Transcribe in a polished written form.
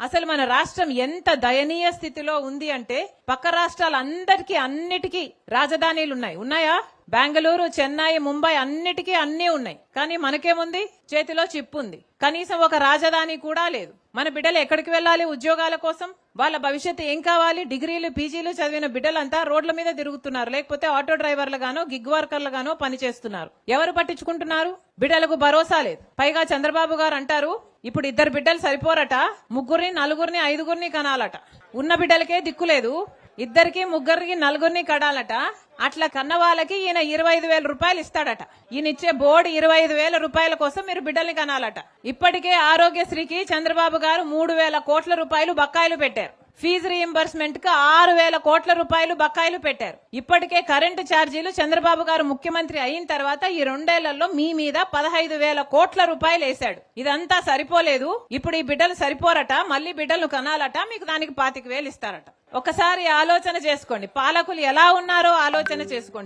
అసలు మన రాష్ట్రం ఎంత దయనీయ స్థితిలో ఉంది అంటే పక్క రాష్ట్రాలందరికీ అన్నిటికీ రాజధానీలు ఉన్నాయా? బెంగళూరు, చెన్నై, ముంబై అన్నిటికీ అన్నీ ఉన్నాయి. కానీ మనకేముంది? చేతిలో చిప్ ఉంది. కనీసం ఒక రాజధాని కూడా లేదు. మన బిడ్డలు ఎక్కడికి వెళ్ళాలి ఉద్యోగాల కోసం? వాళ్ళ భవిష్యత్తు ఏం కావాలి? డిగ్రీలు, పీజీలు చదివిన బిడ్డలంతా రోడ్ల మీద తిరుగుతున్నారు, లేకపోతే ఆటో డ్రైవర్లు గానో గిగ్ వర్కర్లు గానో పనిచేస్తున్నారు. ఎవరు పట్టించుకుంటున్నారు? బిడ్డలకు భరోసా లేదు. పైగా చంద్రబాబు గారు అంటారు ఇప్పుడు 2 బిడ్డలు సరిపోరట, 3, 4, 5 కనాలట. ఉన్న బిడ్డలకే దిక్కులేదు, 2, 3, 4 కడాలట. అట్లా కన్న వాళ్ళకి ఈయన 25,000 రూపాయలు ఇస్తాడట. ఈయన ఇచ్చే బోర్డు 25,000 రూపాయల కోసం మీరు బిడ్డల్ని కనాలట. ఇప్పటికే ఆరోగ్యశ్రీకి చంద్రబాబు గారు 3,000 కోట్ల రూపాయలు బకాయిలు పెట్టారు. ఫీజు రీయింబర్స్మెంట్ కు 6,000 కోట్ల రూపాయలు బకాయిలు పెట్టారు. ఇప్పటికే కరెంటు ఛార్జీలు చంద్రబాబు గారు ముఖ్యమంత్రి అయిన తర్వాత ఈ 2 ఏళ్లలో మీ మీద 15,000 కోట్ల రూపాయలు వేశాడు. ఇదంతా సరిపోలేదు, ఇప్పుడు ఈ బిడ్డలు సరిపోరట, మళ్ళీ బిడ్డలను కనాలట, మీకు దానికి 25,000 ఇస్తారట. ఒకసారి ఆలోచన చేసుకోండి, పాలకులు ఎలా ఉన్నారో ఆలోచన చేసుకోండి.